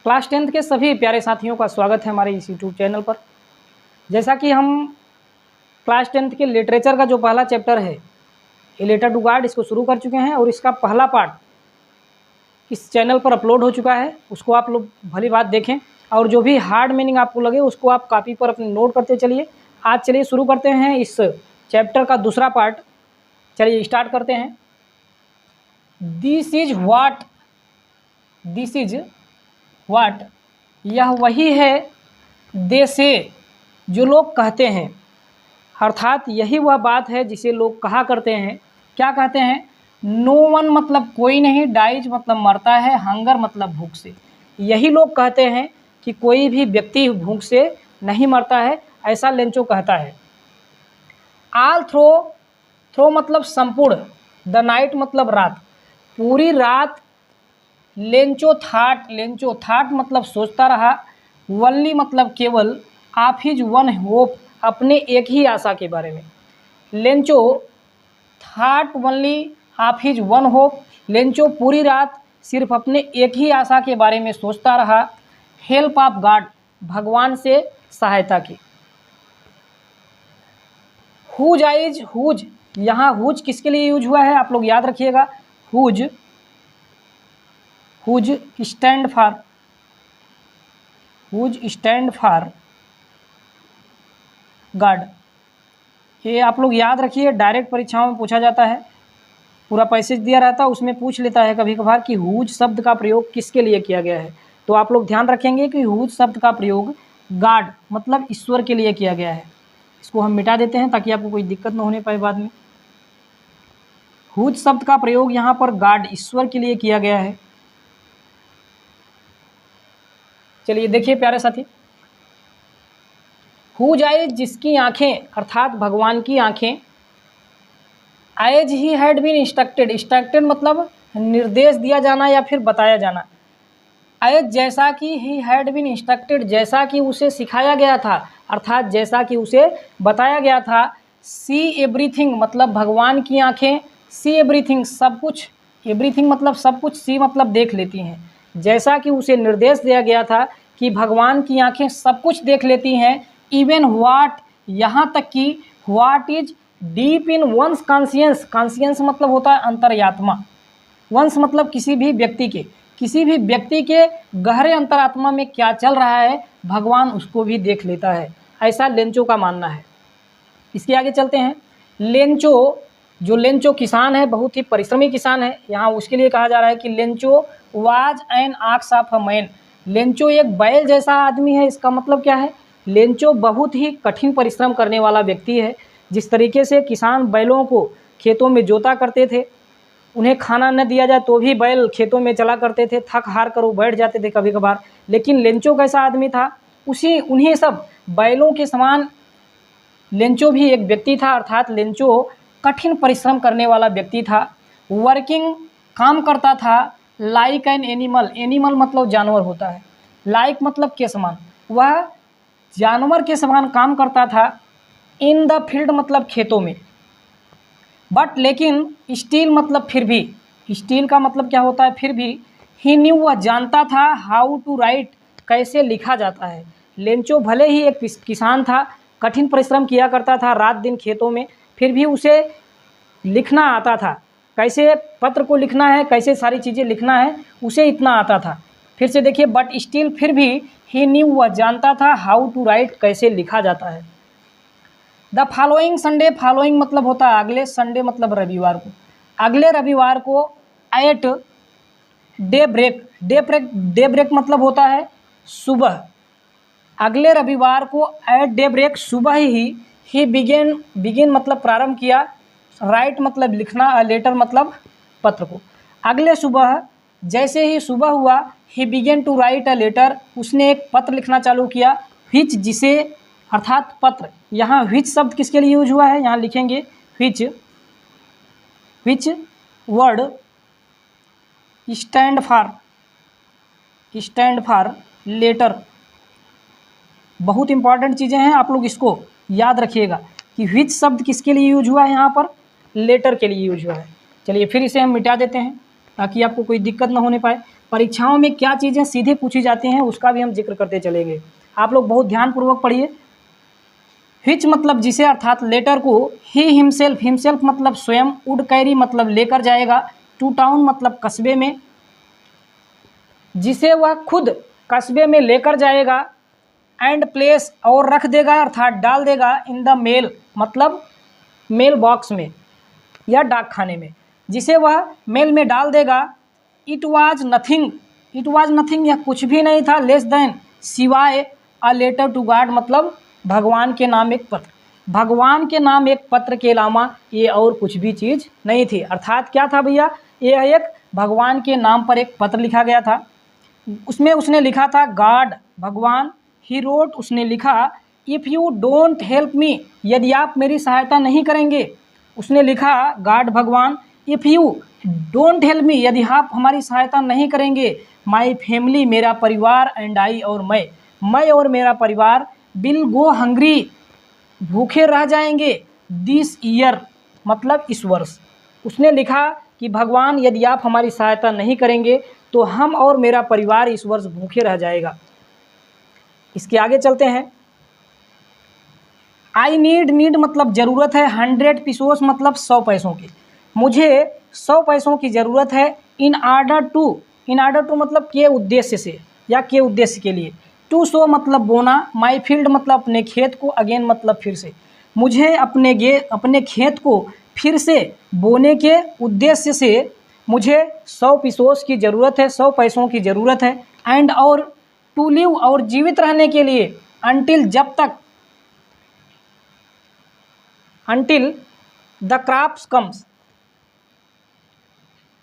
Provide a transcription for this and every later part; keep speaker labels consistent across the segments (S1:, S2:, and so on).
S1: Class 10th के सभी प्यारे साथियों का स्वागत है हमारे इस यूट्यूब चैनल पर। जैसा कि हम क्लास 10th के लिटरेचर का जो पहला चैप्टर है ए लेटर टू गॉड, इसको शुरू कर चुके हैं और इसका पहला पार्ट इस चैनल पर अपलोड हो चुका है। उसको आप लोग भली बात देखें और जो भी हार्ड मीनिंग आपको लगे उसको आप कॉपी पर अपने नोट करते चलिए। आज चलिए शुरू करते हैं इस चैप्टर का दूसरा पार्ट। चलिए स्टार्ट करते हैं। दिस इज वाट, यह वही है, दे से, जो लोग कहते हैं, अर्थात यही वह बात है जिसे लोग कहा करते हैं। क्या कहते हैं? नो वन मतलब कोई नहीं, डाइज मतलब मरता है, हंगर मतलब भूख से। यही लोग कहते हैं कि कोई भी व्यक्ति भूख से नहीं मरता है, ऐसा लेंचो कहता है। आल थ्रो मतलब संपूर्ण, द नाइट मतलब रात, पूरी रात लेंचो थाट मतलब सोचता रहा, वनली मतलब केवल, ऑफ हिज वन होप अपने एक ही आशा के बारे में। Lencho thought only of his one hope, Lencho पूरी रात सिर्फ अपने एक ही आशा के बारे में सोचता रहा। हेल्प ऑफ गॉड, भगवान से सहायता की। हुज, यहाँ हुज किसके लिए यूज हुआ है आप लोग याद रखिएगा। Whose stand for God. ये आप लोग याद रखिए, डायरेक्ट परीक्षाओं में पूछा जाता है। पूरा पैसेज दिया रहता है, उसमें पूछ लेता है कभी कभार कि हुज शब्द का प्रयोग किसके लिए किया गया है। तो आप लोग ध्यान रखेंगे कि हुज शब्द का प्रयोग गॉड मतलब ईश्वर के लिए किया गया है। इसको हम मिटा देते हैं ताकि आपको कोई दिक्कत न होने पाए बाद में। हुज शब्द का प्रयोग यहाँ पर गॉड ईश्वर के लिए किया गया है। चलिए देखिए प्यारे साथी, हुज आइज जिसकी आंखें, अर्थात भगवान की आंखें, as he had been instructed मतलब निर्देश दिया जाना या फिर बताया जाना। एज जैसा कि ही हैड बीन इंस्ट्रक्टेड, जैसा कि उसे सिखाया गया था, अर्थात जैसा कि उसे बताया गया था। सी एवरीथिंग मतलब भगवान की आंखें, सी एवरीथिंग सब कुछ, एवरीथिंग मतलब सब कुछ, सी मतलब देख लेती हैं। जैसा कि उसे निर्देश दिया गया था कि भगवान की आंखें सब कुछ देख लेती हैं। इवन व्हाट, यहाँ तक कि what is deep in one's conscience मतलब होता है अंतर्यात्मा। वंस मतलब किसी भी व्यक्ति के गहरे अंतरात्मा में क्या चल रहा है, भगवान उसको भी देख लेता है, ऐसा लेंचो का मानना है। इसके आगे चलते हैं। लेंचो किसान है, बहुत ही परिश्रमी किसान है। यहाँ उसके लिए कहा जा रहा है कि Lencho was an ox of a man, Lencho एक बैल जैसा आदमी है। इसका मतलब क्या है? लेंचो बहुत ही कठिन परिश्रम करने वाला व्यक्ति है। जिस तरीके से किसान बैलों को खेतों में जोता करते थे, उन्हें खाना न दिया जाए तो भी बैल खेतों में चला करते थे, थक हार कर वो बैठ जाते थे कभी कभार। लेकिन लेंचो कैसा आदमी था? उन्हीं सब बैलों के समान लेंचो भी एक व्यक्ति था, अर्थात लेंचो कठिन परिश्रम करने वाला व्यक्ति था। वर्किंग काम करता था, लाइक एन एनिमल मतलब जानवर होता है, लाइक मतलब के समान, वह जानवर के समान काम करता था। इन द फील्ड मतलब खेतों में। बट लेकिन स्टिल मतलब फिर भी, स्टिल का मतलब क्या होता है? फिर भी। ही न्यू वह जानता था, हाउ टू राइट कैसे लिखा जाता है। लेंचो भले ही एक किसान था, कठिन परिश्रम किया करता था रात दिन खेतों में, फिर भी उसे लिखना आता था। कैसे पत्र को लिखना है, कैसे सारी चीज़ें लिखना है, उसे इतना आता था। फिर से देखिए, बट स्टिल फिर भी, ही न्यू वह जानता था, हाउ टू राइट कैसे लिखा जाता है। द फॉलोइंग संडे, फॉलोइंग मतलब होता है अगले, संडे मतलब रविवार को। अगले रविवार को एट डे ब्रेक मतलब होता है सुबह। अगले रविवार को एट डे ब्रेक सुबह ही बिगिन मतलब प्रारंभ किया, राइट मतलब लिखना, लेटर मतलब पत्र को। अगले सुबह, जैसे ही सुबह हुआ, he began to write a letter, उसने एक पत्र लिखना चालू किया। व्हिच जिसे, अर्थात पत्र। यहाँ व्हिच शब्द किसके लिए यूज हुआ है? यहाँ लिखेंगे which word stand for letter. बहुत इंपॉर्टेंट चीज़ें हैं, आप लोग इसको याद रखिएगा कि व्हिच शब्द किसके लिए यूज हुआ है, यहाँ पर लेटर के लिए यूज हुआ है। चलिए फिर इसे हम मिटा देते हैं। ताकि आपको कोई दिक्कत ना होने पाए। परीक्षाओं में क्या चीज़ें सीधे पूछी जाती हैं उसका भी हम जिक्र करते चलेंगे। आप लोग बहुत ध्यानपूर्वक पढ़िए। हिच मतलब जिसे, अर्थात लेटर को। ही हिमसेल्फ, हिमसेल्फ मतलब स्वयं। वुड कैरी मतलब लेकर जाएगा। टू टाउन मतलब कस्बे में, जिसे वह खुद कस्बे में लेकर जाएगा। एंड प्लेस और रख देगा अर्थात डाल देगा। इन द मेल मतलब मेल बॉक्स में या डाक खाने में, जिसे वह मेल में डाल देगा। It was nothing, it was nothing यह कुछ भी नहीं था। लेस देन सिवाय अ लेटर टू गॉड मतलब भगवान के नाम एक पत्र, भगवान के नाम एक पत्र के अलावा ये और कुछ भी चीज़ नहीं थी। अर्थात क्या था भैया, यह एक भगवान के नाम पर एक पत्र लिखा गया था। उसमें उसने लिखा था गॉड भगवान। ही रोट उसने लिखा if you don't help me यदि आप मेरी सहायता नहीं करेंगे। उसने लिखा गॉड भगवान। If you don't help me यदि आप हमारी सहायता नहीं करेंगे। माई फैमिली मेरा परिवार। एंड आई और मैं और मेरा परिवार। विल गो हंग्री भूखे रह जाएंगे। दिस ईयर मतलब इस वर्ष। उसने लिखा कि भगवान यदि आप हमारी सहायता नहीं करेंगे तो हम और मेरा परिवार इस वर्ष भूखे रह जाएगा। इसके आगे चलते हैं। आई नीड मतलब ज़रूरत है। 100 पीसोस मतलब 100 पैसों की। मुझे 100 पैसों की ज़रूरत है। इन आर्डर टू मतलब के उद्देश्य से या के उद्देश्य के लिए। टू सो मतलब बोना। माई फील्ड मतलब अपने खेत को। अगेन मतलब फिर से। मुझे अपने खेत को फिर से बोने के उद्देश्य से मुझे 100 पीसोस की ज़रूरत है, 100 पैसों की ज़रूरत है। एंड और टू लिव और जीवित रहने के लिए। अंटिल जब तक, अंटिल द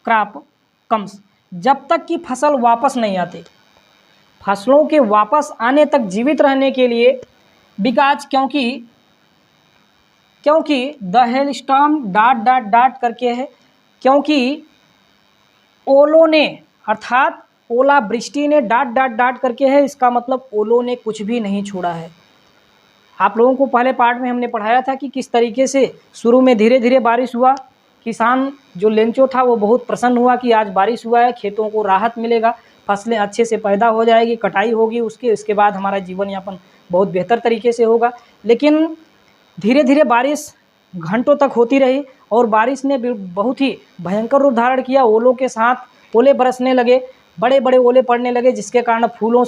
S1: क्रॉप कम्स जब तक कि फसल वापस नहीं आती, फसलों के वापस आने तक जीवित रहने के लिए। बिकॉज क्योंकि द हेल स्टॉर्म डॉट करके है, क्योंकि ओलों ने अर्थात ओला वृष्टि ने डॉट करके है। इसका मतलब ओलों ने कुछ भी नहीं छोड़ा है। आप लोगों को पहले पार्ट में हमने पढ़ाया था कि किस तरीके से शुरू में धीरे धीरे बारिश हुआ। किसान जो लेंचो था वो बहुत प्रसन्न हुआ कि आज बारिश हुआ है, खेतों को राहत मिलेगा, फसलें अच्छे से पैदा हो जाएगी, कटाई होगी, उसके बाद हमारा जीवन यापन बहुत बेहतर तरीके से होगा। लेकिन धीरे धीरे बारिश घंटों तक होती रही और बारिश ने बहुत ही भयंकर रूप धारण किया। ओलों के साथ ओले बरसने लगे, बड़े बड़े ओले पड़ने लगे, जिसके कारण फूलों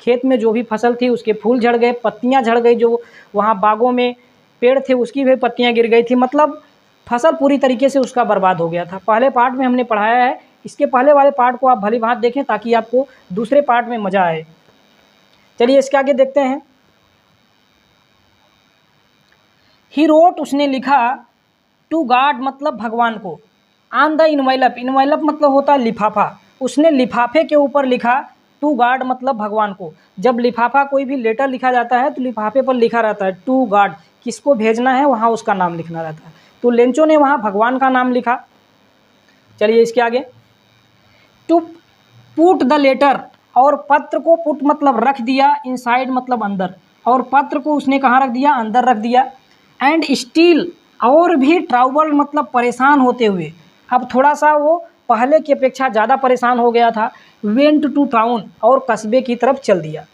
S1: खेत में जो भी फसल थी उसके फूल झड़ गए, पत्तियां झड़ गई। जो वहाँ बागों में पेड़ थे उसकी भी पत्तियां गिर गई थी। मतलब फसल पूरी तरीके से उसका बर्बाद हो गया था। पहले पार्ट में हमने पढ़ाया है, इसके पहले वाले पार्ट को आप भली भांति देखें ताकि आपको दूसरे पार्ट में मज़ा आए। चलिए इसके आगे देखते हैं। ही रोट उसने लिखा। टू गॉड मतलब भगवान को। ऑन द इनवेलप मतलब होता है लिफाफा। उसने लिफाफे के ऊपर लिखा। टू गॉड मतलब भगवान को। जब लिफाफा कोई भी लेटर लिखा जाता है तो लिफाफे पर लिखा रहता है टू गॉड, किसको भेजना है वहाँ उसका नाम लिखना रहता है। तो लेंचो ने वहाँ भगवान का नाम लिखा। चलिए इसके आगे। टू पुट द लेटर और पत्र को पुट मतलब रख दिया, इनसाइड मतलब अंदर, और पत्र को उसने कहाँ रख दिया, अंदर रख दिया। एंड स्टील और भी ट्रबल मतलब परेशान होते हुए, अब थोड़ा सा वो पहले की अपेक्षा ज़्यादा परेशान हो गया था। वेंट टू टाउन और कस्बे की तरफ चल दिया।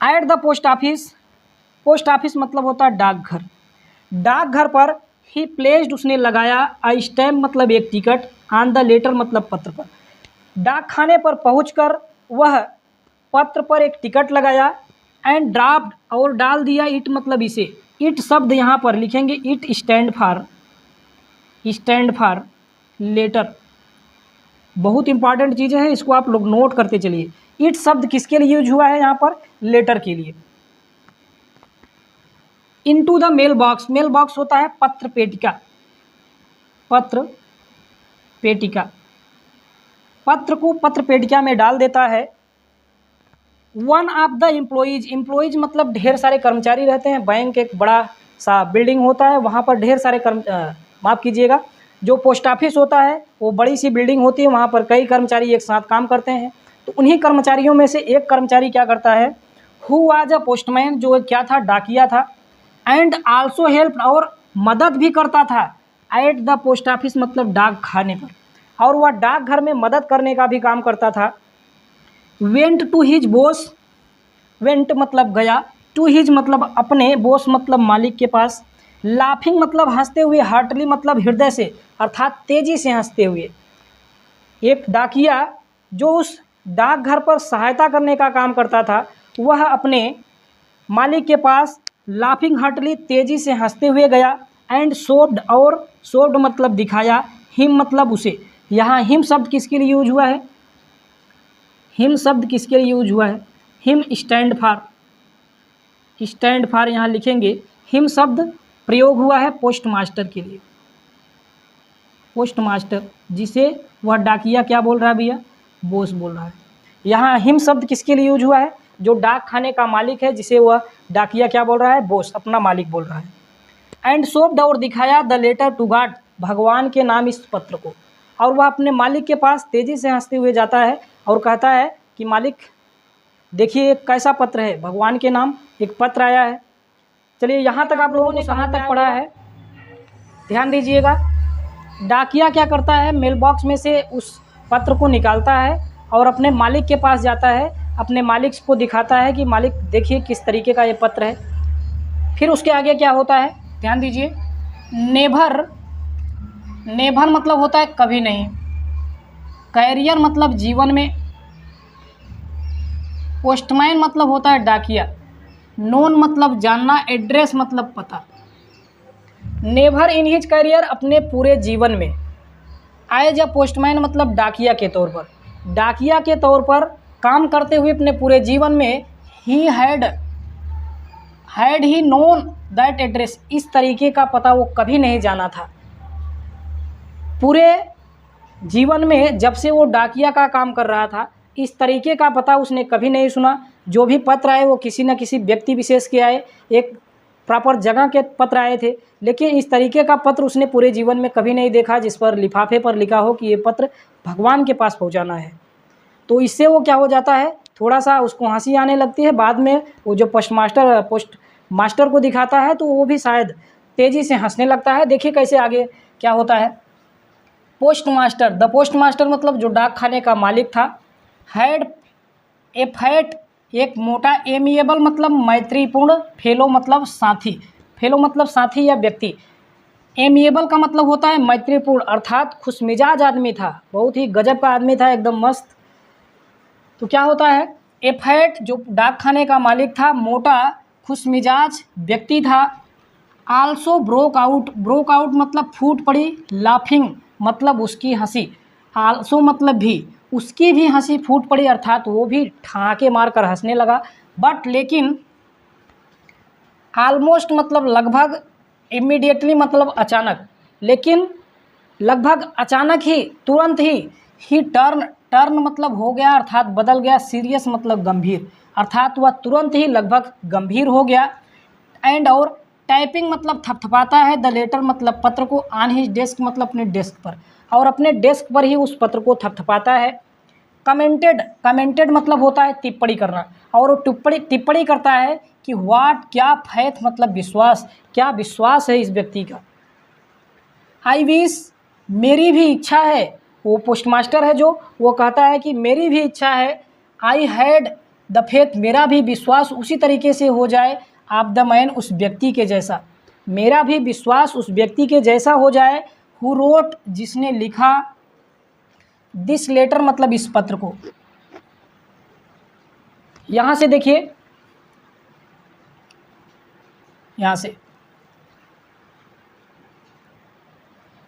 S1: एट द पोस्ट ऑफिस मतलब होता है डाकघर। डाकघर पर ही प्लेस्ड उसने लगाया। आई स्टैम्प मतलब एक टिकट। ऑन द लेटर मतलब पत्र पर। डाक खाने पर पहुंचकर वह पत्र पर एक टिकट लगाया। एंड ड्राफ्ट और डाल दिया। इट मतलब इसे। इट शब्द यहाँ पर लिखेंगे। It stand for letter. बहुत इंपॉर्टेंट चीज़ें हैं, इसको आप लोग नोट करते चलिए। इट शब्द किसके लिए यूज हुआ है यहाँ पर, लेटर के लिए। इनटू द मेल बॉक्स होता है पत्र पेटिका। पत्र को पत्र पेटिका में डाल देता है। वन ऑफ द एम्प्लॉइज मतलब ढेर सारे कर्मचारी रहते हैं। बैंक एक बड़ा सा बिल्डिंग होता है, वहाँ पर ढेर सारे माफ़ कीजिएगा, जो पोस्ट ऑफिस होता है वो बड़ी सी बिल्डिंग होती है, वहाँ पर कई कर्मचारी एक साथ काम करते हैं। तो उन्हीं कर्मचारियों में से एक कर्मचारी क्या करता है, हु वाज अ पोस्टमैन, जो क्या था, डाकिया था। एंड आल्सो हेल्प और मदद भी करता था। एट द पोस्ट ऑफिस मतलब डाक खाने पर, और वह डाकघर में मदद करने का भी काम करता था। Went to his boss, went मतलब गया, टू हिज मतलब अपने, बॉस मतलब मालिक के पास, लाफिंग मतलब हंसते हुए, हार्टली मतलब हृदय से अर्थात तेजी से हंसते हुए। एक डाकिया जो उस डाकघर पर सहायता करने का काम करता था, वह अपने मालिक के पास लाफिंग हार्टली तेजी से हंसते हुए गया। एंड शोड, और शोड मतलब दिखाया, हिम मतलब उसे। यहाँ हिम शब्द किसके लिए यूज हुआ है? हिम शब्द किसके लिए यूज हुआ है? Him stand for, stand for यहाँ लिखेंगे। हिम शब्द प्रयोग हुआ है पोस्ट मास्टर के लिए। पोस्ट मास्टर जिसे वह डाकिया क्या बोल रहा है भैया? बॉस बोल रहा है। यहाँ हिम शब्द किसके लिए यूज हुआ है? जो डाक खाने का मालिक है, जिसे वह डाकिया क्या बोल रहा है? बॉस, अपना मालिक बोल रहा है। एंड शोव्ड, और दिखाया, द लेटर टू गॉड, भगवान के नाम इस पत्र को। और वह अपने मालिक के पास तेज़ी से हंसते हुए जाता है और कहता है कि मालिक देखिए एक कैसा पत्र है, भगवान के नाम एक पत्र आया है। चलिए यहाँ तक आप लोगों ने कहाँ तक पढ़ा है? ध्यान दीजिएगा। डाकिया क्या करता है? मेल बॉक्स में से उस पत्र को निकालता है और अपने मालिक के पास जाता है, अपने मालिक को दिखाता है कि मालिक देखिए किस तरीके का ये पत्र है। फिर उसके आगे क्या होता है? ध्यान दीजिए। नेभर, नेभर मतलब होता है कभी नहीं। कैरियर मतलब जीवन में। पोस्टमैन मतलब होता है डाकिया। नोन मतलब जानना। एड्रेस मतलब पता। नेवर इन हिज करियर, अपने पूरे जीवन में। एज अ पोस्टमैन मतलब डाकिया के तौर पर, डाकिया के तौर पर काम करते हुए अपने पूरे जीवन में। He had he known that address, इस तरीके का पता वो कभी नहीं जाना था। पूरे जीवन में जब से वो डाकिया का काम कर रहा था, इस तरीके का पता उसने कभी नहीं सुना। जो भी पत्र आए वो किसी न किसी व्यक्ति विशेष के आए, एक प्रॉपर जगह के पत्र आए थे, लेकिन इस तरीके का पत्र उसने पूरे जीवन में कभी नहीं देखा जिस पर लिफाफे पर लिखा हो कि ये पत्र भगवान के पास पहुंचाना है। तो इससे वो क्या हो जाता है, थोड़ा सा उसको हंसी आने लगती है। बाद में वो जो पोस्ट मास्टर को दिखाता है तो वो भी शायद तेज़ी से हंसने लगता है। देखिए कैसे आगे क्या होता है। Post master, the post master मतलब जो डाक खाने का मालिक था। हैड ए फैट, एक मोटा। एमिएबल मतलब मैत्रीपूर्ण। फेलो मतलब साथी, फेलो मतलब साथी या व्यक्ति। एमिएबल का मतलब होता है मैत्रीपूर्ण, अर्थात खुशमिजाज आदमी था, बहुत ही गजब का आदमी था, एकदम मस्त। तो क्या होता है, ए फैट जो डाक खाने का मालिक था, मोटा खुशमिजाज व्यक्ति था। Also broke out, broke out मतलब फूट पड़ी। लाफिंग मतलब उसकी हंसी। आल्सो मतलब भी, उसकी भी हंसी फूट पड़ी, अर्थात वो भी ठहाके मारकर हंसने लगा। बट लेकिन, ऑलमोस्ट मतलब लगभग, इमीडिएटली मतलब अचानक, लेकिन लगभग अचानक ही, तुरंत ही टर्न, टर्न मतलब हो गया अर्थात बदल गया। सीरियस मतलब गंभीर, अर्थात वह तुरंत ही लगभग गंभीर हो गया। एंड, और टाइपिंग मतलब थपथपाता है। द लेटर मतलब पत्र को। ऑन हिज डेस्क मतलब अपने डेस्क पर, और अपने डेस्क पर ही उस पत्र को थपथपाता है। कमेंटेड, कमेंटेड मतलब होता है टिप्पणी करना, और वो टिप्पणी करता है कि व्हाट, क्या। फैथ मतलब विश्वास, क्या विश्वास है इस व्यक्ति का। आई विश, मेरी भी इच्छा है। वो पोस्टमास्टर है जो, वो कहता है कि मेरी भी इच्छा है। आई हैड द फेथ, मेरा भी विश्वास उसी तरीके से हो जाए। ऑफ द मैन, उस व्यक्ति के जैसा, मेरा भी विश्वास उस व्यक्ति के जैसा हो जाए। हु रोट, जिसने लिखा। दिस लेटर मतलब इस पत्र को। यहां से देखिए, यहां से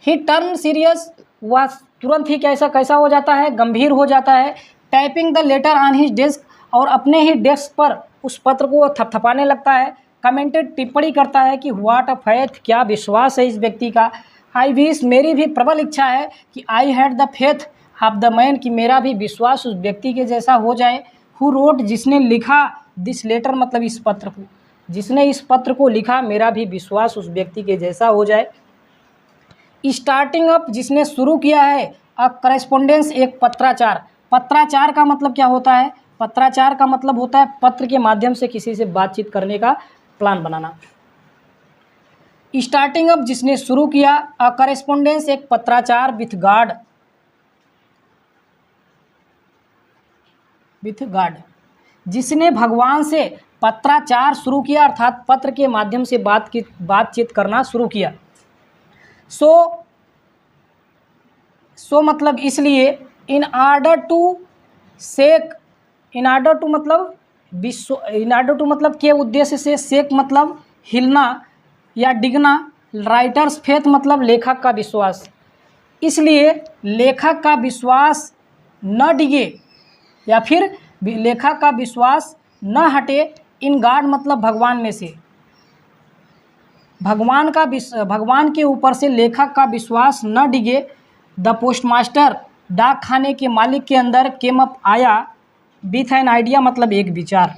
S1: ही टर्न सीरियस, वह तुरंत ही कैसा हो जाता है, गंभीर हो जाता है। Typing the later on his desk, और अपने ही डेस्क पर उस पत्र को थपथपाने लगता है। कमेंटेड, टिप्पणी करता है कि व्हाट अ फेथ, क्या विश्वास है इस व्यक्ति का। आई विश, मेरी भी प्रबल इच्छा है कि I had the faith of the man, कि मेरा भी विश्वास उस व्यक्ति के जैसा हो जाए। हु रोट, जिसने लिखा। दिस लेटर मतलब इस पत्र को, जिसने इस पत्र को लिखा, मेरा भी विश्वास उस व्यक्ति के जैसा हो जाए। स्टार्टिंग अप, जिसने शुरू किया है। अ करेस्पोंडेंस, एक पत्राचार। पत्राचार का मतलब क्या होता है? पत्राचार का मतलब होता है पत्र के माध्यम से किसी से बातचीत करने का प्लान बनाना। स्टार्टिंग अप जिसने शुरू किया, अ करेस्पोंडेंस एक पत्राचार विथ गॉड, जिसने भगवान से पत्राचार शुरू किया अर्थात पत्र के माध्यम से बातचीत करना शुरू किया। सो मतलब इसलिए इन आर्डर टू मतलब के उद्देश्य से, शेक मतलब हिलना या डिगना, राइटर्स फेथ मतलब लेखक का विश्वास। इसलिए लेखक का विश्वास न डिगे या फिर लेखक का विश्वास न हटे, इन गॉड मतलब भगवान में से, भगवान के ऊपर से लेखक का विश्वास न डिगे। द पोस्टमास्टर डाक खाने के मालिक के अंदर केम अप आया विथ एन आइडिया मतलब एक विचार।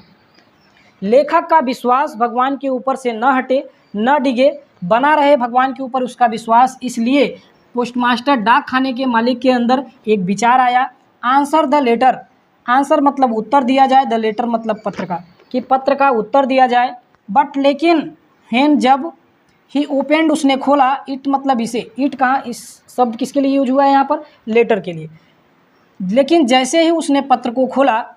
S1: लेखक का विश्वास भगवान के ऊपर से न हटे, न डिगे, बना रहे भगवान के ऊपर उसका विश्वास। इसलिए पोस्टमास्टर डाक खाने के मालिक के अंदर एक विचार आया। आंसर द लेटर, आंसर मतलब उत्तर दिया जाए, द लेटर मतलब पत्र का, कि पत्र का उत्तर दिया जाए। बट लेकिन हेन जब ही ओपेंड उसने खोला, इट मतलब इसे, इट कहाँ, इस शब्द किसके लिए यूज हुआ है यहाँ पर, लेटर के लिए। लेकिन जैसे ही उसने पत्र को खोला,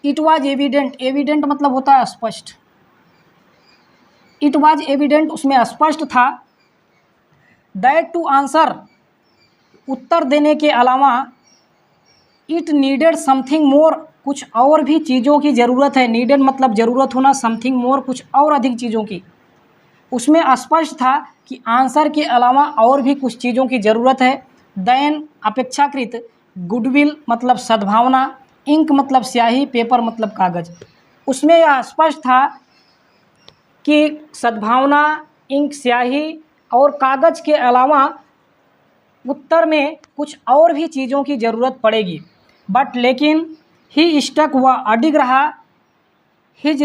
S1: इट वाज एविडेंट, एविडेंट मतलब होता है स्पष्ट, इट वाज एविडेंट उसमें स्पष्ट था, दैट टू आंसर उत्तर देने के अलावा, इट नीडेड समथिंग मोर कुछ और भी चीज़ों की ज़रूरत है। नीडेड मतलब ज़रूरत होना, समथिंग मोर कुछ और अधिक चीज़ों की। उसमें स्पष्ट था कि आंसर के अलावा और भी कुछ चीज़ों की ज़रूरत है। देन अपेक्षाकृत, गुडविल मतलब सद्भावना, इंक मतलब स्याही, पेपर मतलब कागज़। उसमें यह स्पष्ट था कि सद्भावना, इंक, स्याही और कागज़ के अलावा उत्तर में कुछ और भी चीज़ों की ज़रूरत पड़ेगी। बट लेकिन ही स्टक, वह अडिग रहा, हिज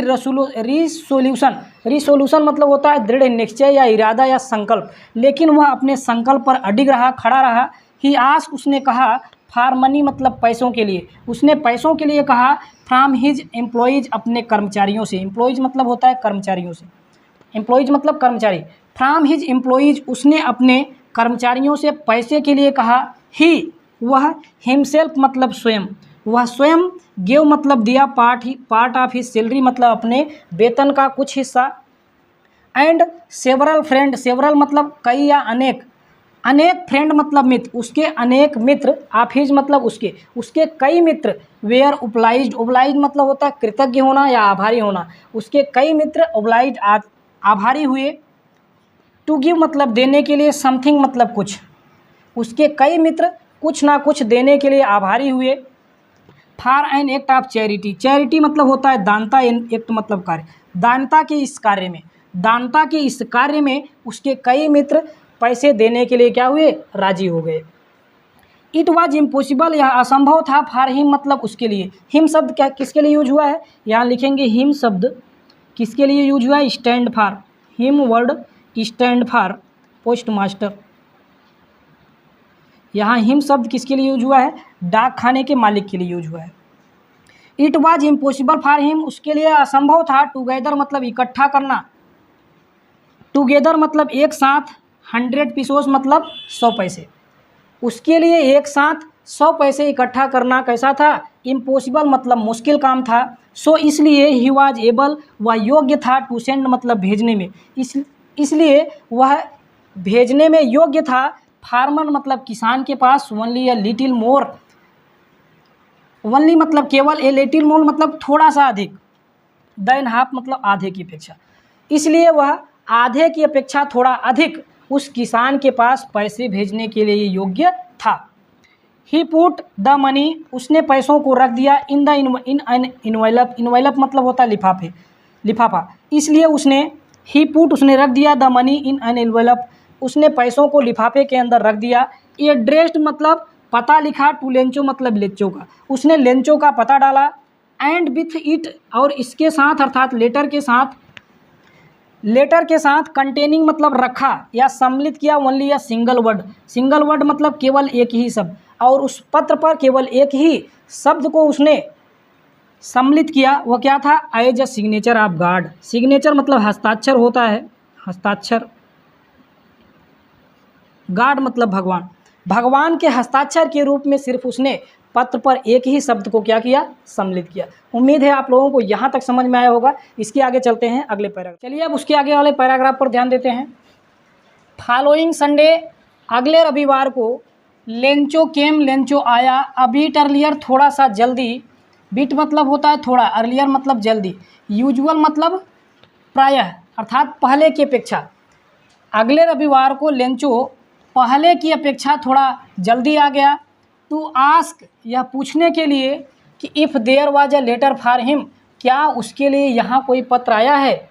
S1: रिसोल्यूशन मतलब होता है दृढ़ निश्चय या इरादा या संकल्प, लेकिन वह अपने संकल्प पर अडिग रहा, खड़ा रहा। ही आस्क उसने कहा, फॉर मनी मतलब पैसों के लिए, उसने पैसों के लिए कहा। फ्रॉम हिज एम्प्लॉयज़ अपने कर्मचारियों से, एम्प्लॉयज़ मतलब होता है कर्मचारियों से, एम्प्लॉयज़ मतलब कर्मचारी। फ्रॉम हिज एम्प्लॉयज़ उसने अपने कर्मचारियों से पैसे के लिए कहा। ही वह, हिमसेल्फ मतलब स्वयं, वह स्वयं, गिव मतलब दिया, पार्ट ऑफ हिज सैलरी मतलब अपने वेतन का कुछ हिस्सा। एंड सेवरल फ्रेंड, सेवरल मतलब कई या अनेक, अनेक फ्रेंड मतलब मित्र, उसके अनेक मित्र, ऑफ हिज मतलब उसके कई मित्र, वेयर ओब्लाइज्ड, ओब्लाइज्ड मतलब होता है कृतज्ञ होना या आभारी होना, उसके कई मित्र ओब्लाइज्ड आभारी हुए। टू गिव मतलब देने के लिए, समथिंग मतलब कुछ, उसके कई मित्र कुछ ना कुछ देने के लिए आभारी हुए। For an act of charity, charity मतलब होता है दानता, एक्ट मतलब कार्य, दानता के इस कार्य में, दानता के इस कार्य में उसके कई मित्र पैसे देने के लिए क्या हुए, राजी हो गए। इट वाज इम्पॉसिबल, यह असंभव था। फॉर हिम मतलब उसके लिए, हिम शब्द क्या किसके लिए यूज हुआ है, यहाँ लिखेंगे हिम शब्द किसके लिए यूज हुआ है, stand for, him word stand for post master. यहाँ हिम शब्द किसके लिए यूज हुआ है, डाक खाने के मालिक के लिए यूज हुआ है। It was impossible for him उसके लिए असंभव था। टुगेदर मतलब इकट्ठा करना, टुगेदर मतलब एक साथ, 100 पीसोस मतलब 100 पैसे, उसके लिए एक साथ 100 पैसे इकट्ठा करना कैसा था, इम्पॉसिबल मतलब मुश्किल काम था। सो इसलिए ही वाज एबल, वह योग्य था, टू सेंड मतलब भेजने में, इसलिए वह भेजने में योग्य था। फार्मर मतलब किसान के पास, only a little more, only मतलब केवल, ए लिटिल मोर मतलब थोड़ा सा अधिक, देन हाफ मतलब आधे की अपेक्षा, इसलिए वह आधे की अपेक्षा थोड़ा अधिक उस किसान के पास पैसे भेजने के लिए योग्य था। ही पुट द मनी, उसने पैसों को रख दिया, इन एन इनवेलप, इनवेलप मतलब होता है लिफाफे, लिफाफा, इसलिए उसने, ही पुट उसने रख दिया, the money in an envelope, उसने पैसों को लिफाफे के अंदर रख दिया। एड्रेस्ड मतलब पता लिखा, टू लेंचो मतलब लेंचो का, उसने लेंचो का पता डाला। एंड विथ इट और इसके साथ अर्थात लेटर के साथ, लेटर के साथ कंटेनिंग मतलब रखा या सम्मिलित किया, ओनली या सिंगल वर्ड, सिंगल वर्ड मतलब केवल एक ही शब्द, और उस पत्र पर केवल एक ही शब्द को उसने सम्मिलित किया, वह क्या था, as a signature of God, signature मतलब हस्ताक्षर होता है, हस्ताक्षर, गॉड मतलब भगवान। भगवान के हस्ताक्षर के रूप में सिर्फ उसने पत्र पर एक ही शब्द को क्या किया, सम्मिलित किया। उम्मीद है आप लोगों को यहाँ तक समझ में आया होगा। इसके आगे चलते हैं अगले पैराग्राफ। चलिए अब उसके आगे वाले पैराग्राफ पर ध्यान देते हैं। फॉलोइंग संडे, अगले रविवार को, लेंचो केम, लेंचो आया, अ बीट अर्लियर, थोड़ा सा जल्दी, बीट मतलब होता है थोड़ा, अर्लियर मतलब जल्दी, यूजुअल मतलब प्रायः अर्थात पहले की अपेक्षा। अगले रविवार को लेंचो पहले की अपेक्षा थोड़ा जल्दी आ गया। टू आस्क, यह पूछने के लिए कि if there was a letter for him, क्या उसके लिए यहाँ कोई पत्र आया है।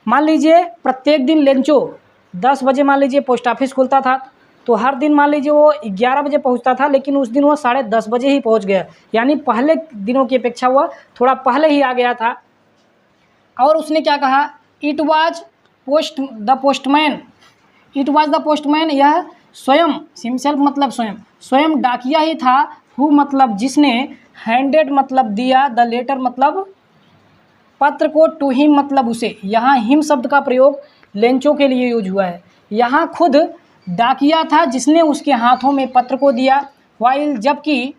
S1: मान लीजिए प्रत्येक दिन लेंचो 10 बजे मान लीजिए पोस्ट ऑफिस खुलता था, तो हर दिन मान लीजिए वो 11 बजे पहुँचता था, लेकिन उस दिन वो 10:30 बजे ही पहुँच गया, यानी पहले दिनों की अपेक्षा वह थोड़ा पहले ही आ गया था। और उसने क्या कहा, it was the postman, it was the postman, यह स्वयं, हिमसेल्फ मतलब स्वयं, स्वयं डाकिया ही था, हु मतलब जिसने, हैंडेड मतलब दिया, द लेटर मतलब पत्र को, टू हिम मतलब उसे। यहाँ हिम शब्द का प्रयोग लेंचो के लिए यूज हुआ है। यहाँ खुद डाकिया था जिसने उसके हाथों में पत्र को दिया, वाइल जबकि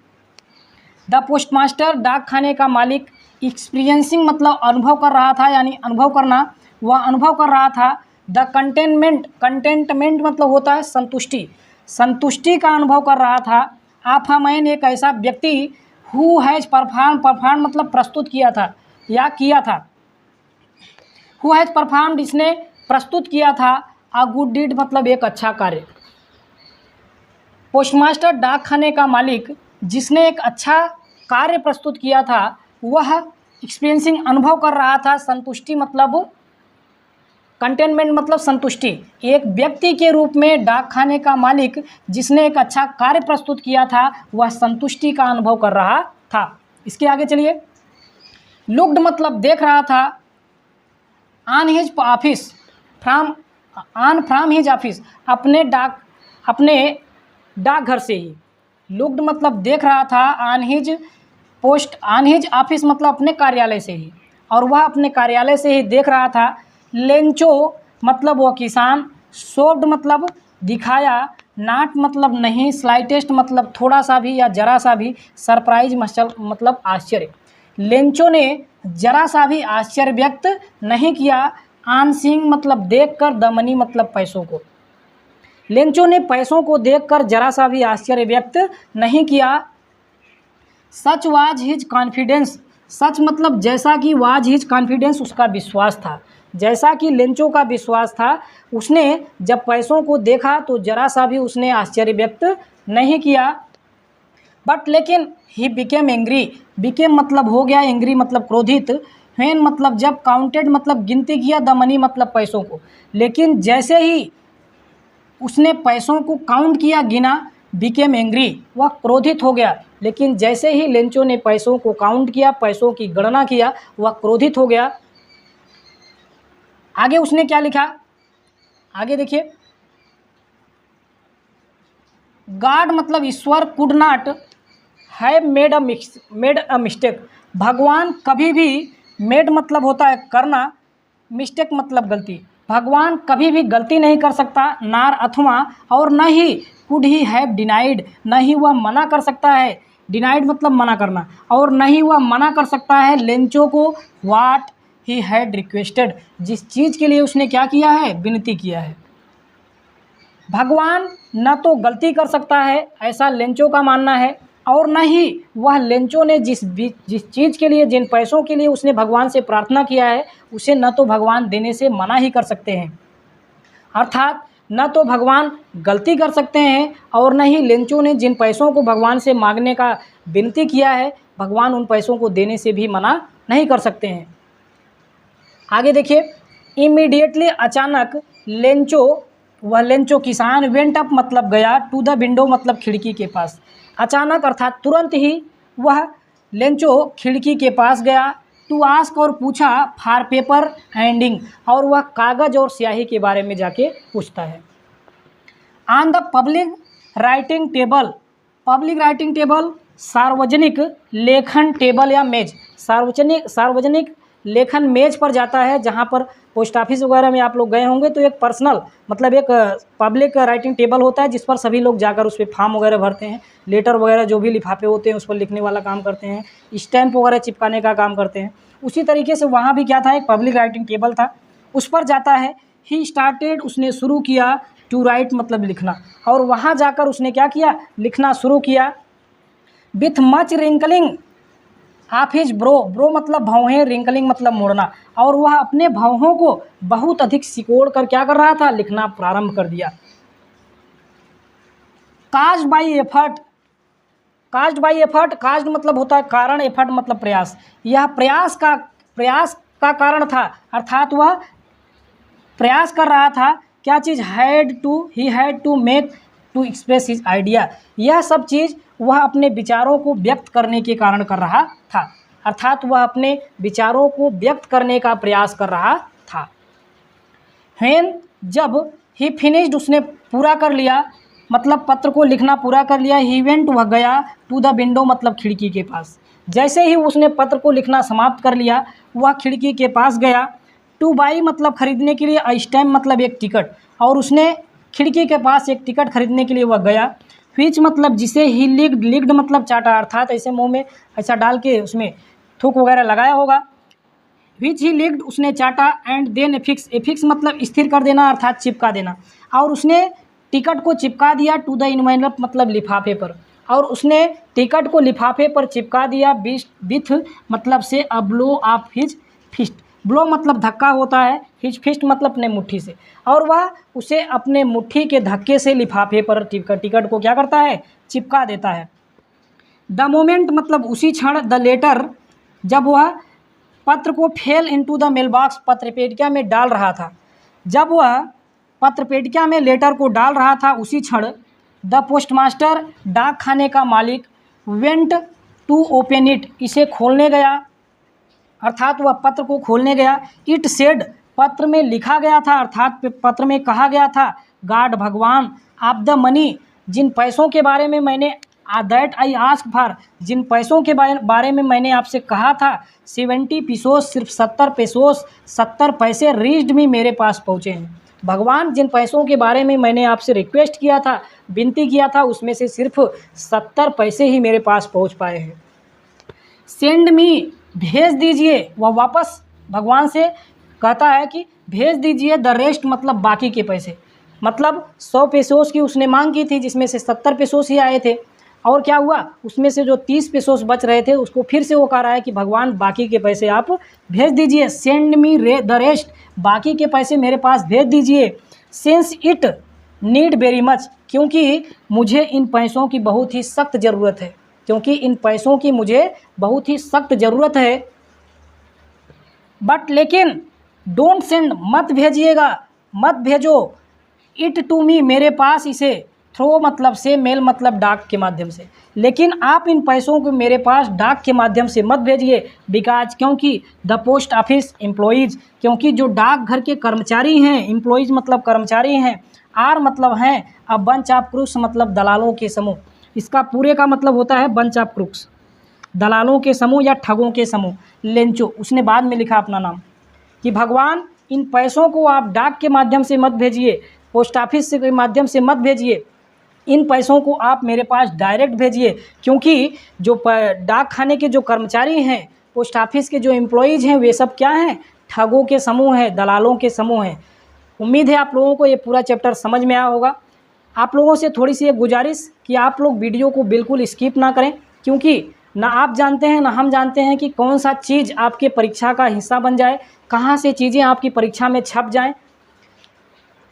S1: द पोस्टमास्टर डाक खाने का मालिक, एक्सपीरियंसिंग मतलब अनुभव कर रहा था, यानी अनुभव करना, वह अनुभव कर रहा था। द कंटेंटमेंट मतलब होता है संतुष्टि, संतुष्टि का अनुभव कर रहा था। आप मैन एक ऐसा व्यक्ति, हु हैज़ परफॉर्म मतलब प्रस्तुत किया था या किया था, हु हैज़ परफॉर्म्ड इसने प्रस्तुत किया था, अ गुड डीड मतलब एक अच्छा कार्य। पोस्टमास्टर डाक खाने का मालिक जिसने एक अच्छा कार्य प्रस्तुत किया था, वह एक्सपीरियंसिंग अनुभव कर रहा था, संतुष्टि मतलब कंटेनमेंट मतलब संतुष्टि। एक व्यक्ति के रूप में डाक खाने का मालिक जिसने एक अच्छा कार्य प्रस्तुत किया था, वह संतुष्टि का अनुभव कर रहा था। इसके आगे चलिए। लुक्ड मतलब देख रहा था, on his office, from his office, अपने डाकघर से ही। लुक्ड मतलब देख रहा था, ऑन हिज ऑफिस मतलब अपने कार्यालय से ही, और वह अपने कार्यालय से ही देख रहा था। लेंचो मतलब वह किसान, शोव्ड मतलब दिखाया, नाट मतलब नहीं, स्लाइटेस्ट मतलब थोड़ा सा भी या जरा सा भी, सरप्राइज मतलब आश्चर्य। लेंचो ने जरा सा भी आश्चर्य व्यक्त नहीं किया, ऑन सीइंग मतलब देखकर, द मनी मतलब पैसों को। लेंचो ने पैसों को देखकर जरा सा भी आश्चर्य व्यक्त नहीं किया। सच वाज हिज कॉन्फिडेंस, सच मतलब जैसा कि, वाज हिज कॉन्फिडेंस उसका विश्वास था, जैसा कि लेंचो का विश्वास था। उसने जब पैसों को देखा तो जरा सा भी उसने आश्चर्य व्यक्त नहीं किया। बट लेकिन ही बिकेम एंग्री, बिकेम मतलब हो गया, एंग्री मतलब क्रोधित, व्हेन मतलब जब, काउंटेड मतलब गिनती किया, द मनी मतलब पैसों को। लेकिन जैसे ही उसने पैसों को काउंट किया, गिना, बिकेम एंग्री वह क्रोधित हो गया। लेकिन जैसे ही लेंचो ने पैसों को काउंट किया, पैसों की गणना किया, वह क्रोधित हो गया। आगे उसने क्या लिखा, आगे देखिए। गॉड मतलब ईश्वर, could not have made a mistake, भगवान कभी भी, मेड मतलब होता है करना, मिस्टेक मतलब गलती, भगवान कभी भी गलती नहीं कर सकता। नार अथवा, और न he could he have denied, न ही वह मना कर सकता है, डिनाइड मतलब मना करना, और न ही वह मना कर सकता है लेंचो को, वाट ही हैड रिक्वेस्टेड, जिस चीज़ के लिए उसने क्या किया है, विनती किया है। भगवान न तो गलती कर सकता है, ऐसा लेंचो का मानना है, और न ही वह लेंचो ने जिस चीज़ के लिए, जिन पैसों के लिए उसने भगवान से प्रार्थना किया है, उसे न तो भगवान देने से मना ही कर सकते हैं। अर्थात न तो भगवान गलती कर सकते हैं, और न ही लेंचो ने जिन पैसों को भगवान से मांगने का विनती किया है, भगवान उन पैसों को देने से भी मना नहीं कर सकते हैं। आगे देखिए। इमीडिएटली अचानक, लेंचो, वह लेंचो किसान, वेंट अप मतलब गया, टू द विंडो मतलब खिड़की के पास। अचानक अर्थात तुरंत ही वह लेंचो खिड़की के पास गया, टू आस्क और पूछा, फॉर पेपर हैंडिंग, और वह कागज़ और स्याही के बारे में जाके पूछता है। On the public writing table, public writing table सार्वजनिक लेखन टेबल या मेज, सार्वजनिक लेखन मेज पर जाता है। जहाँ पर पोस्ट ऑफिस वगैरह में आप लोग गए होंगे तो एक पर्सनल मतलब एक पब्लिक राइटिंग टेबल होता है जिस पर सभी लोग जाकर उस पर फॉर्म वगैरह भरते हैं, लेटर वगैरह जो भी लिफाफे होते हैं उस पर लिखने वाला काम करते हैं, स्टैम्प वगैरह चिपकाने का काम करते हैं। उसी तरीके से वहाँ भी क्या था, एक पब्लिक राइटिंग टेबल था, उस पर जाता है। ही स्टार्टेड, उसने शुरू किया, टू राइट मतलब लिखना, और वहाँ जाकर उसने क्या किया, लिखना शुरू किया। With much wrinkling of his bro, bro मतलब भौहें, रिंकलिंग मतलब मोड़ना, और वह अपने भौहों को बहुत अधिक सिकोड़ कर क्या कर रहा था, लिखना प्रारंभ कर दिया। Caused by effort, caused by effort, caused मतलब होता है कारण, एफर्ट मतलब प्रयास, यह प्रयास का कारण था, अर्थात वह प्रयास कर रहा था। क्या चीज़, he had to make to express his idea, यह सब चीज़ वह अपने विचारों को व्यक्त करने के कारण कर रहा था, अर्थात वह अपने विचारों को व्यक्त करने का प्रयास कर रहा था। व्हेन, जब, ही फिनिश्ड, उसने पूरा कर लिया, मतलब पत्र को लिखना पूरा कर लिया। ही वेंट, वह गया, टू द विंडो मतलब खिड़की के पास। जैसे ही उसने पत्र को लिखना समाप्त कर लिया, वह खिड़की के पास गया। टू बाई मतलब खरीदने के लिए, अ स्टैम्प मतलब एक टिकट, और उसने खिड़की के पास एक टिकट खरीदने के लिए वह गया। व्हिच मतलब जिसे, ही लिक्ड मतलब चाटा, अर्थात ऐसे मुंह में ऐसा डाल के उसमें थूक वगैरह लगाया होगा। व्हिच ही लिक्ड, उसने चाटा। एंड देन एफिक्स, एफिक्स मतलब स्थिर कर देना अर्थात चिपका देना, और उसने टिकट को चिपका दिया। टू द इनवेलप मतलब लिफाफे पर, और उसने टिकट को लिफाफे पर चिपका दिया। विथ मतलब से, a blow of his fist, blow मतलब धक्का होता है, हिज फिस्ट मतलब अपने मुट्ठी से, और वह उसे अपने मुट्ठी के धक्के से लिफाफे पर टिकट को क्या करता है, चिपका देता है। द मोमेंट मतलब उसी क्षण, द लेटर जब वह पत्र को fell into the mailbox, पत्रपेटिका में डाल रहा था, जब वह पत्रपेटिका में लेटर को डाल रहा था उसी क्षण, द पोस्टमास्टर डाक खाने का मालिक, वेंट टू ओपन इट, इसे खोलने गया, अर्थात वह पत्र को खोलने गया। इट सेड, पत्र में लिखा गया था, अर्थात पत्र में कहा गया था, गॉड भगवान, ऑफ द मनी, जिन पैसों के बारे में मैंने, दैट आई आस्क फॉर, जिन पैसों के बारे में मैंने आपसे कहा था, 70 पेसोस, सिर्फ 70 पेसोस, 70 पैसे, रीच्ड मी, मेरे पास पहुँचे हैं। भगवान, जिन पैसों के बारे में मैंने आपसे रिक्वेस्ट किया था, विनती किया था, उसमें से सिर्फ 70 पैसे ही मेरे पास पहुँच पाए हैं। सेंड मी, भेज दीजिए, वह वापस भगवान से कहता है कि भेज दीजिए, द रेस्ट मतलब बाकी के पैसे, मतलब 100 पेसोस की उसने मांग की थी जिसमें से 70 पेसोस ही आए थे, और क्या हुआ, उसमें से जो 30 पेसोस बच रहे थे उसको फिर से वो कह रहा है कि भगवान बाकी के पैसे आप भेज दीजिए। सेंड मी द रेस्ट, बाकी के पैसे मेरे पास भेज दीजिए। Since it need very much, क्योंकि मुझे इन पैसों की बहुत ही सख्त ज़रूरत है, क्योंकि इन पैसों की मुझे बहुत ही सख्त ज़रूरत है। बट लेकिन, डोंट सेंड, मत भेजिएगा, मत भेजो, इट टू मी, मेरे पास इसे, थ्रो मतलब से, मेल मतलब डाक के माध्यम से, लेकिन आप इन पैसों को मेरे पास डाक के माध्यम से मत भेजिए। बिकॉज, क्योंकि, द पोस्ट ऑफिस एम्प्लॉयज़, क्योंकि जो डाकघर के कर्मचारी हैं, एम्प्लॉयज़ मतलब कर्मचारी हैं, आर मतलब हैं, अ बंच ऑफ क्रूक्स मतलब दलालों के समूह, इसका पूरे का मतलब होता है बंच ऑफ क्रूक्स, दलालों के समूह या ठगों के समूह। लेंचो, उसने बाद में लिखा अपना नाम, कि भगवान इन पैसों को आप डाक के माध्यम से मत भेजिए, पोस्ट ऑफिस के माध्यम से मत भेजिए, इन पैसों को आप मेरे पास डायरेक्ट भेजिए, क्योंकि जो डाक खाने के जो कर्मचारी हैं, पोस्ट ऑफिस के जो एम्प्लॉयज़ हैं, वे सब क्या हैं, ठगों के समूह हैं, दलालों के समूह हैं। उम्मीद है आप लोगों को ये पूरा चैप्टर समझ में आया होगा। आप लोगों से थोड़ी सी एक गुजारिश कि आप लोग वीडियो को बिल्कुल स्किप ना करें, क्योंकि ना आप जानते हैं ना हम जानते हैं कि कौन सा चीज़ आपके परीक्षा का हिस्सा बन जाए, कहाँ से चीज़ें आपकी परीक्षा में छप जाएं।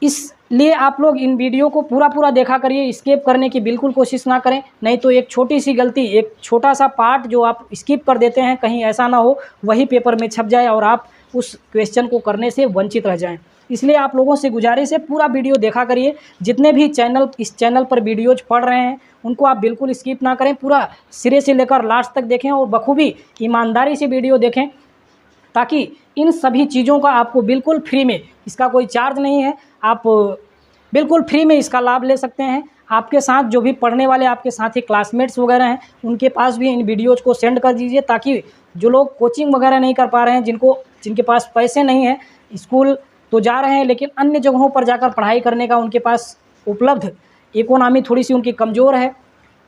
S1: इसलिए आप लोग इन वीडियो को पूरा देखा करिए, स्किप करने की बिल्कुल कोशिश ना करें, नहीं तो एक छोटी सी गलती, एक छोटा सा पार्ट जो आप स्किप कर देते हैं, कहीं ऐसा ना हो वही पेपर में छप जाए और आप उस क्वेश्चन को करने से वंचित रह जाएं। इसलिए आप लोगों से गुजारिश है, पूरा वीडियो देखा करिए। जितने भी इस चैनल पर वीडियोज पढ़ रहे हैं उनको आप बिल्कुल स्किप ना करें, पूरा सिरे से लेकर लास्ट तक देखें और बखूबी ईमानदारी से वीडियो देखें, ताकि इन सभी चीज़ों का आपको बिल्कुल फ्री में, इसका कोई चार्ज नहीं है, आप बिल्कुल फ्री में इसका लाभ ले सकते हैं। आपके साथ जो भी पढ़ने वाले आपके साथ ही क्लासमेट्स वगैरह हैं उनके पास भी इन वीडियोज़ को सेंड कर दीजिए, ताकि जो लोग कोचिंग वगैरह नहीं कर पा रहे हैं, जिनके पास पैसे नहीं हैं, स्कूल तो जा रहे हैं लेकिन अन्य जगहों पर जाकर पढ़ाई करने का उनके पास उपलब्ध इकोनॉमी थोड़ी सी उनकी कमज़ोर है,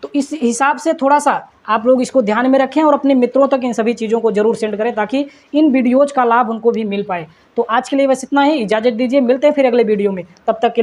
S1: तो इस हिसाब से थोड़ा-सा आप लोग इसको ध्यान में रखें और अपने मित्रों तक इन सभी चीज़ों को ज़रूर सेंड करें, ताकि इन वीडियोज़ का लाभ उनको भी मिल पाए। तो आज के लिए बस इतना ही, इजाज़त दीजिए, मिलते हैं फिर अगले वीडियो में, तब तक के लिए